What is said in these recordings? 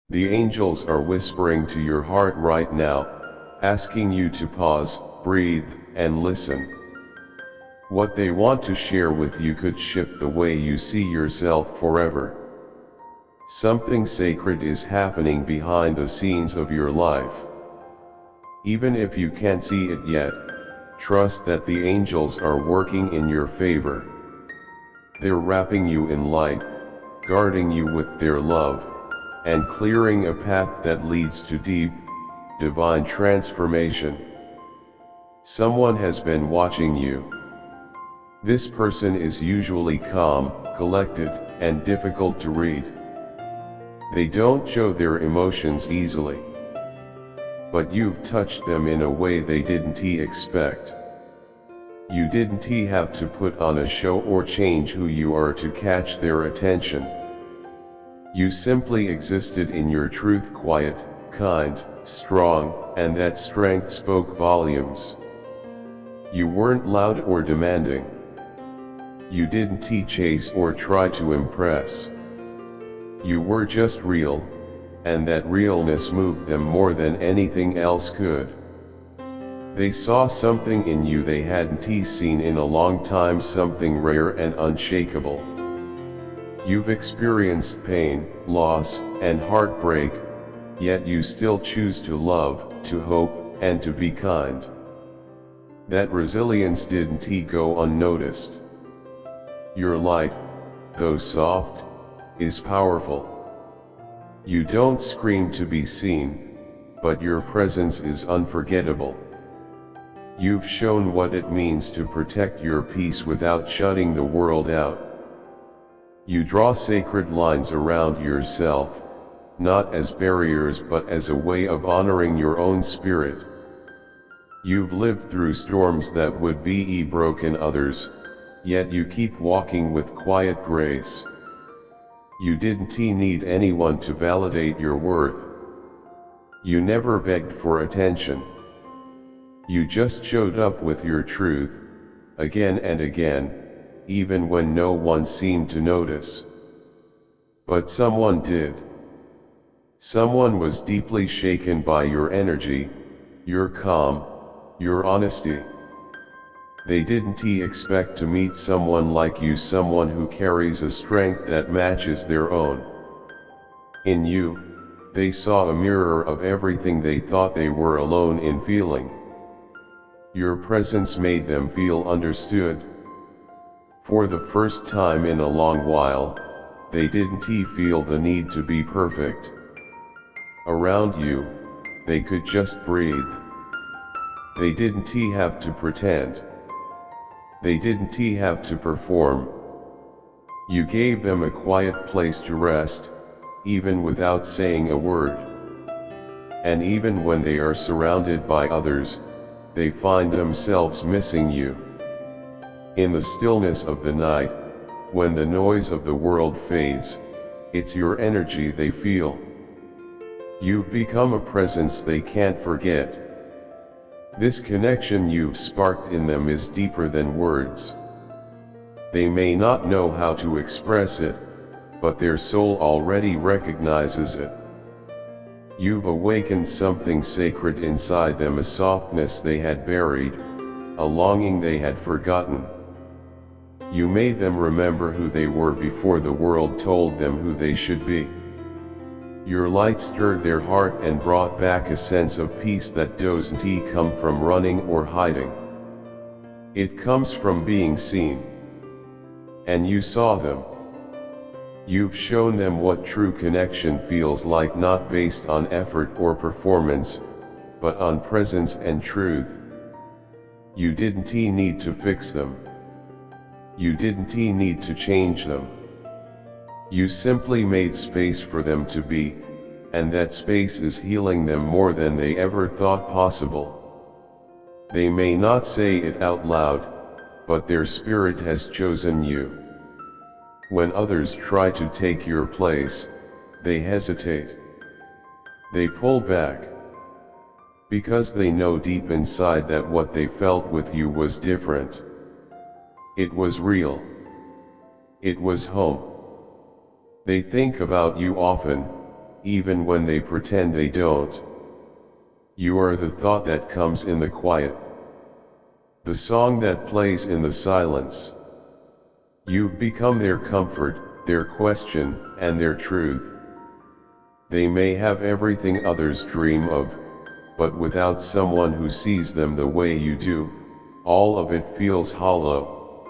The angels are whispering to your heart right now, asking you to pause, breathe, and listen. What they want to share with you could shift the way you see yourself forever. Something sacred is happening behind the scenes of your life. Even if you can't see it yet, trust that the angels are working in your favor. They're wrapping you in light, guarding you with their love, and clearing a path that leads to deep, divine transformation. Someone has been watching you. This person is usually calm, collected, and difficult to read. They don't show their emotions easily. But you've touched them in a way they didn't expect. You didn't have to put on a show or change who you are to catch their attention. You simply existed in your truth, quiet, kind, strong, and that strength spoke volumes. You weren't loud or demanding. You didn't chase or try to impress. You were just real, and that realness moved them more than anything else could. They saw something in you they hadn't seen in a long time, something rare and unshakable. You've experienced pain, loss, and heartbreak, yet you still choose to love, to hope, and to be kind. That resilience didn't go unnoticed. Your light, though soft, is powerful. You don't scream to be seen, but your presence is unforgettable. You've shown what it means to protect your peace without shutting the world out. You draw sacred lines around yourself, not as barriers but as a way of honoring your own spirit. You've lived through storms that would be broken others, yet you keep walking with quiet grace. You didn't need anyone to validate your worth. You never begged for attention. You just showed up with your truth, again and again, even when no one seemed to notice. But someone did. Someone was deeply shaken by your energy, your calm, your honesty. They didn't expect to meet someone like you, someone who carries a strength that matches their own. In you, they saw a mirror of everything they thought they were alone in feeling. Your presence made them feel understood. For the first time in a long while, they didn't feel the need to be perfect. Around you, they could just breathe. They didn't have to pretend. They didn't have to perform. You gave them a quiet place to rest, even without saying a word. And even when they are surrounded by others, they find themselves missing you. In the stillness of the night, when the noise of the world fades, it's your energy they feel. You've become a presence they can't forget. This connection you've sparked in them is deeper than words. They may not know how to express it, but their soul already recognizes it. You've awakened something sacred inside them, a softness they had buried, a longing they had forgotten. You made them remember who they were before the world told them who they should be. Your light stirred their heart and brought back a sense of peace that doesn't come from running or hiding. It comes from being seen. And you saw them. You've shown them what true connection feels like, not based on effort or performance, but on presence and truth. You didn't need to fix them. You didn't need to change them. You simply made space for them to be, and that space is healing them more than they ever thought possible. They may not say it out loud, but their spirit has chosen you. When others try to take your place, they hesitate. They pull back. Because they know deep inside that what they felt with you was different. It was real. It was home. They think about you often, even when they pretend they don't. You are the thought that comes in the quiet, the song that plays in the silence. You become their comfort, their question, and their truth. They may have everything others dream of, but without someone who sees them the way you do, all of it feels hollow.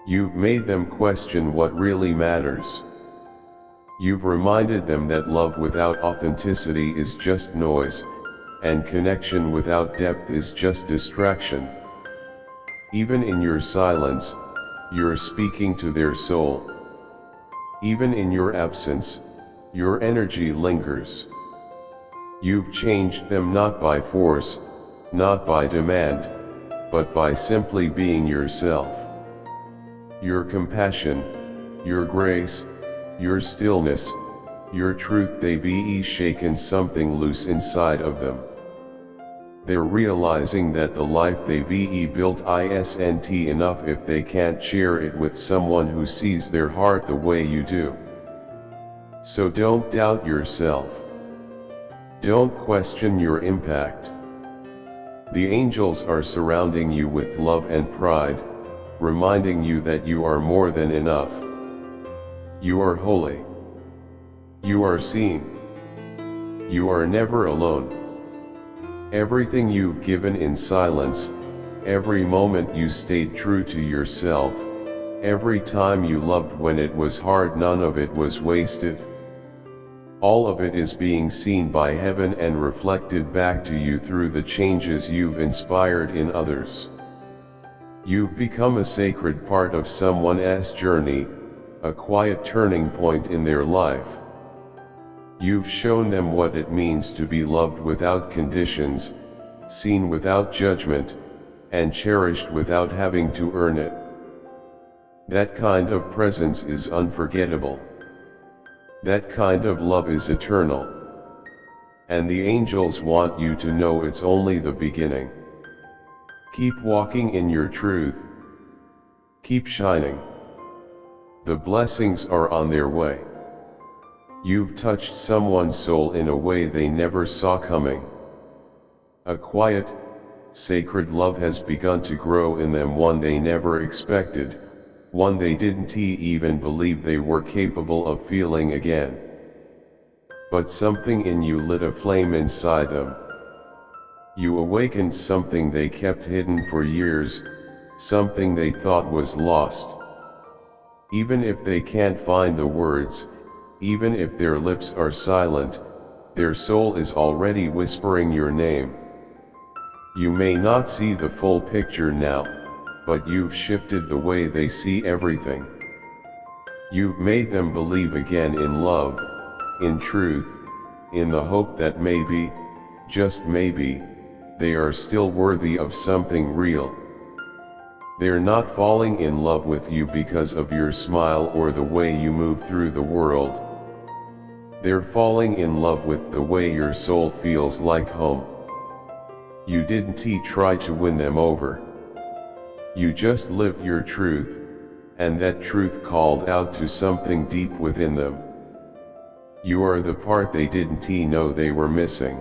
You've made them question what really matters. You've reminded them that love without authenticity is just noise, and connection without depth is just distraction. Even in your silence, you're speaking to their soul. Even in your absence, your energy lingers. You've changed them not by force, not by demand, but by simply being yourself. Your compassion, your grace, your stillness, your truth, they be shaken something loose inside of them. They're realizing that the life they be built isn't enough if they can't share it with someone who sees their heart the way you do. So don't doubt yourself. Don't question your impact. The angels are surrounding you with love and pride, reminding you that you are more than enough. You are holy. You are seen. You are never alone. Everything you've given in silence, every moment you stayed true to yourself, every time you loved when it was hard, none of it was wasted. All of it is being seen by heaven and reflected back to you through the changes you've inspired in others. You've become a sacred part of someone's journey, a quiet turning point in their life. You've shown them what it means to be loved without conditions, seen without judgment, and cherished without having to earn it. That kind of presence is unforgettable. That kind of love is eternal. And the angels want you to know it's only the beginning. Keep walking in your truth. Keep shining. The blessings are on their way. You've touched someone's soul in a way they never saw coming. A quiet, sacred love has begun to grow in them, one they never expected, one they didn't even believe they were capable of feeling again. But something in you lit a flame inside them. You awakened something they kept hidden for years, something they thought was lost. Even if they can't find the words, even if their lips are silent, their soul is already whispering your name. You may not see the full picture now, but you've shifted the way they see everything. You've made them believe again in love, in truth, in the hope that maybe, just maybe, they are still worthy of something real. They're not falling in love with you because of your smile or the way you move through the world. They're falling in love with the way your soul feels like home. You didn't try to win them over. You just lived your truth, and that truth called out to something deep within them. You are the part they didn't know they were missing.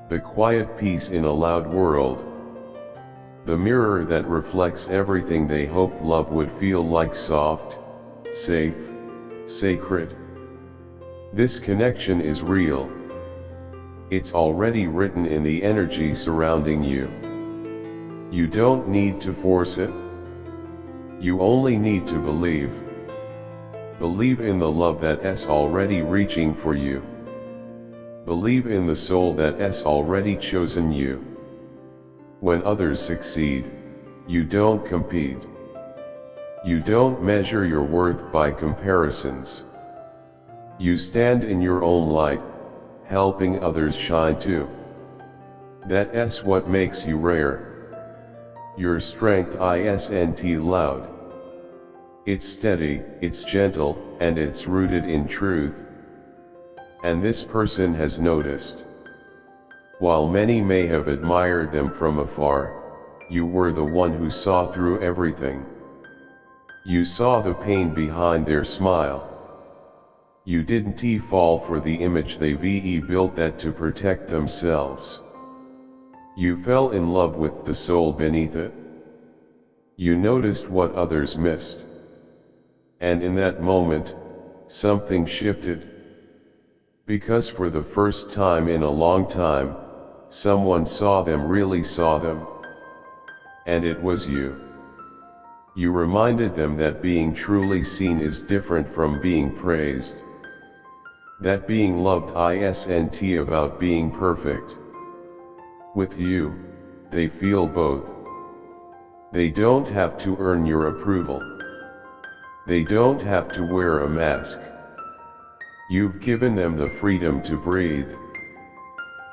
The quiet peace in a loud world. The mirror that reflects everything they hoped love would feel like: soft, safe, sacred. This connection is real. It's already written in the energy surrounding you. You don't need to force it. You only need to believe. Believe in the love that's already reaching for you. Believe in the soul that's already chosen you. When others succeed, you don't compete. You don't measure your worth by comparisons. You stand in your own light, helping others shine too. That's what makes you rare. Your strength isn't loud. It's steady, it's gentle, and it's rooted in truth. And this person has noticed. While many may have admired them from afar, you were the one who saw through everything. You saw the pain behind their smile. You didn't fall for the image they built that to protect themselves. You fell in love with the soul beneath it. You noticed what others missed. And in that moment, something shifted. Because for the first time in a long time, someone saw them, really saw them. And it was you. You reminded them that being truly seen is different from being praised. That being loved isn't about being perfect. With you, they feel both. They don't have to earn your approval. They don't have to wear a mask. You've given them the freedom to breathe.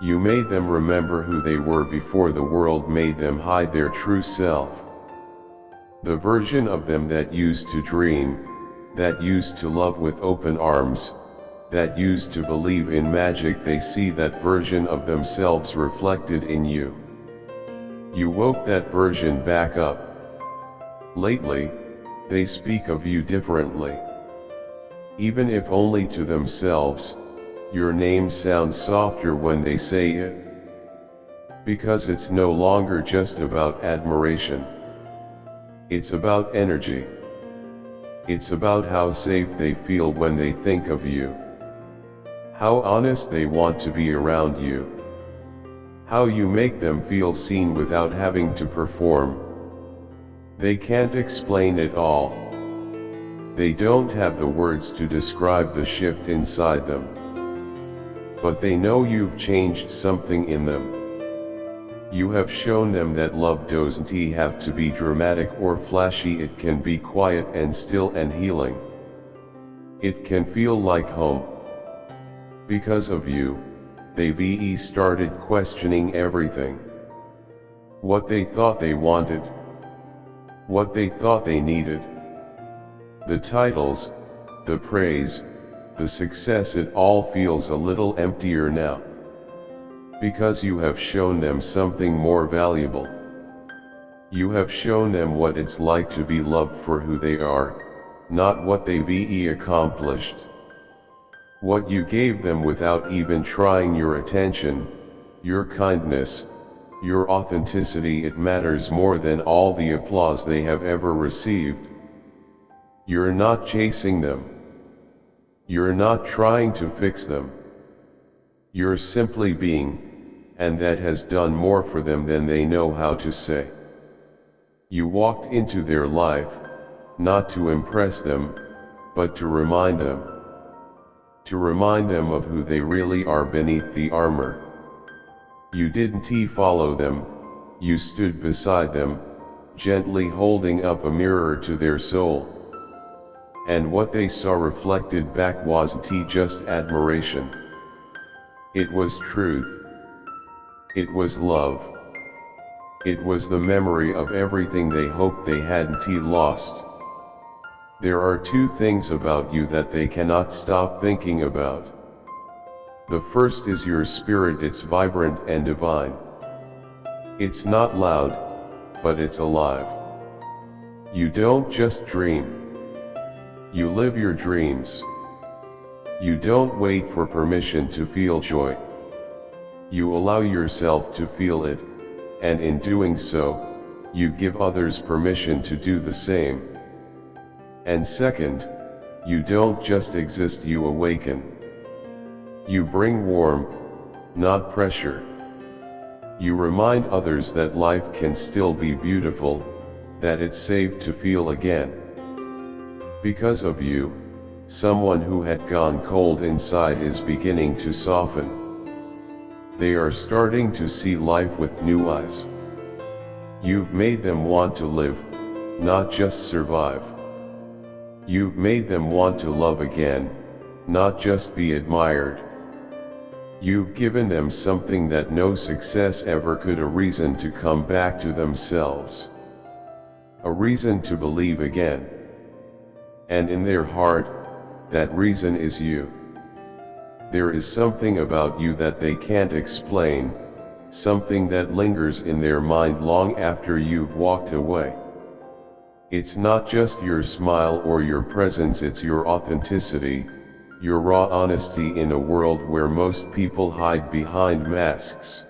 You made them remember who they were before the world made them hide their true self. The version of them that used to dream, that used to love with open arms, that used to believe in magic. They see that version of themselves reflected in you. You woke that version back up. Lately, they speak of you differently. Even if only to themselves, your name sounds softer when they say it. Because it's no longer just about admiration. It's about energy. It's about how safe they feel when they think of you. How honest they want to be around you. How you make them feel seen without having to perform. They can't explain it all. They don't have the words to describe the shift inside them. But they know you've changed something in them. You have shown them that love doesn't have to be dramatic or flashy. It can be quiet and still and healing. It can feel like home. Because of you, they started questioning everything. What they thought they wanted. What they thought they needed. The titles, the praise, the success, it all feels a little emptier now. Because you have shown them something more valuable. You have shown them what it's like to be loved for who they are, not what they've accomplished. What you gave them without even trying, your attention, your kindness, your authenticity. It matters more than all the applause they have ever received. You're not chasing them. You're not trying to fix them. You're simply being, and that has done more for them than they know how to say. You walked into their life, not to impress them, but to remind them. To remind them of who they really are beneath the armor. You didn't follow them, you stood beside them, gently holding up a mirror to their soul. And what they saw reflected back wasn't just admiration. It was truth. It was love. It was the memory of everything they hoped they hadn't lost. There are two things about you that they cannot stop thinking about. The first is your spirit. It's vibrant and divine. It's not loud, but it's alive. You don't just dream. You live your dreams. You don't wait for permission to feel joy. You allow yourself to feel it, and in doing so, you give others permission to do the same. And second, you don't just exist, you awaken. You bring warmth, not pressure. You remind others that life can still be beautiful, that it's safe to feel again. Because of you, someone who had gone cold inside is beginning to soften. They are starting to see life with new eyes. You've made them want to live, not just survive. You've made them want to love again, not just be admired. You've given them something that no success ever could, a reason to come back to themselves. A reason to believe again. And in their heart, that reason is you. There is something about you that they can't explain, something that lingers in their mind long after you've walked away. It's not just your smile or your presence, it's your authenticity, your raw honesty in a world where most people hide behind masks.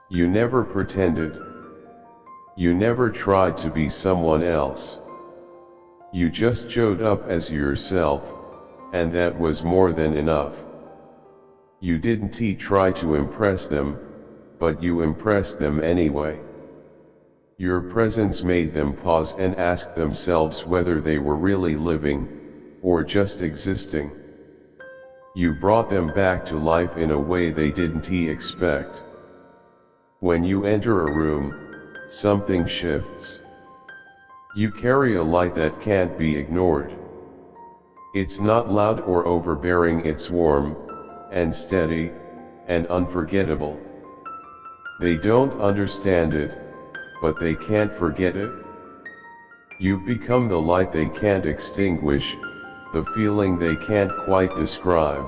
You never pretended. You never tried to be someone else. You just showed up as yourself, and that was more than enough. You didn't try to impress them, but you impressed them anyway. Your presence made them pause and ask themselves whether they were really living, or just existing. You brought them back to life in a way they didn't expect. When you enter a room, something shifts. You carry a light that can't be ignored. It's not loud or overbearing, it's warm, and steady, and unforgettable. They don't understand it, but they can't forget it. You've become the light they can't extinguish, the feeling they can't quite describe.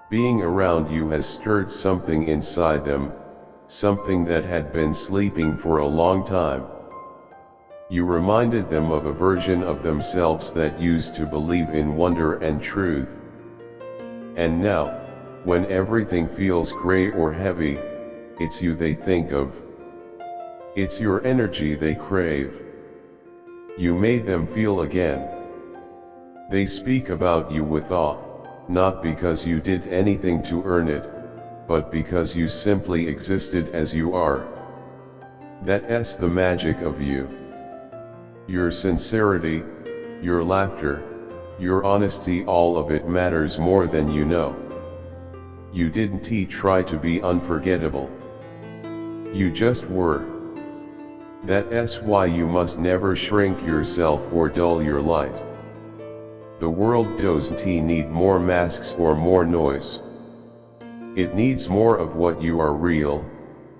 Being around you has stirred something inside them, something that had been sleeping for a long time. You reminded them of a version of themselves that used to believe in wonder and truth. And now, when everything feels gray or heavy, it's you they think of. It's your energy they crave. You made them feel again. They speak about you with awe, not because you did anything to earn it, but because you simply existed as you are. That's the magic of you. Your sincerity, your laughter, your honesty, all of it matters more than you know. You didn't try to be unforgettable. You just were. That's why you must never shrink yourself or dull your light. The world doesn't need more masks or more noise. It needs more of what you are: real,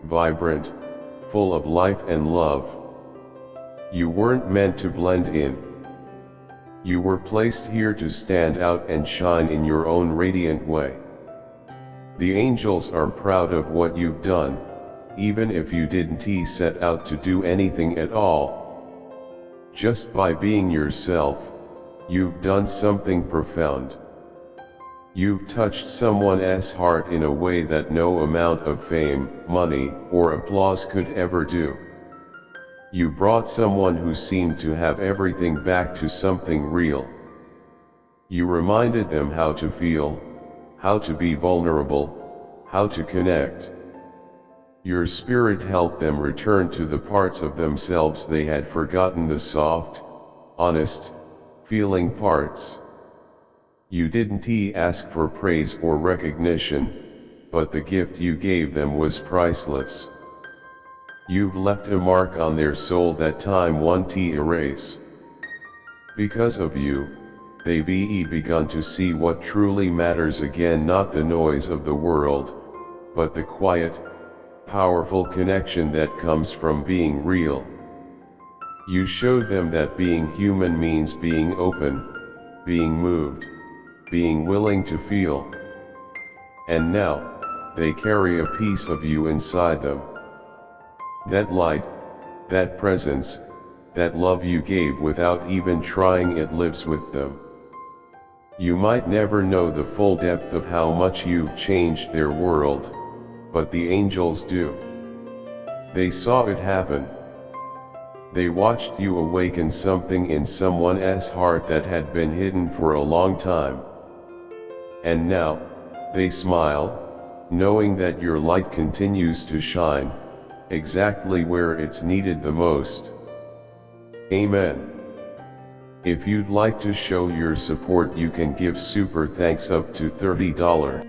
vibrant, full of life and love. You weren't meant to blend in. You were placed here to stand out and shine in your own radiant way. The angels are proud of what you've done, even if you didn't set out to do anything at all. Just by being yourself, you've done something profound. You've touched someone's heart in a way that no amount of fame, money, or applause could ever do. You brought someone who seemed to have everything back to something real. You reminded them how to feel, how to be vulnerable, how to connect. Your spirit helped them return to the parts of themselves they had forgotten, the soft, honest, feeling parts. You didn't ask for praise or recognition, but the gift you gave them was priceless. You've left a mark on their soul that time won't erase. Because of you, they've begun to see what truly matters again, not the noise of the world, but the quiet, powerful connection that comes from being real. You showed them that being human means being open, being moved, being willing to feel. And now, they carry a piece of you inside them. That light, that presence, that love you gave without even trying, it lives with them. You might never know the full depth of how much you've changed their world, but the angels do. They saw it happen. They watched you awaken something in someone's heart that had been hidden for a long time. And now, they smile, knowing that your light continues to shine, exactly where it's needed the most. Amen. If you'd like to show your support, you can give super thanks up to $30.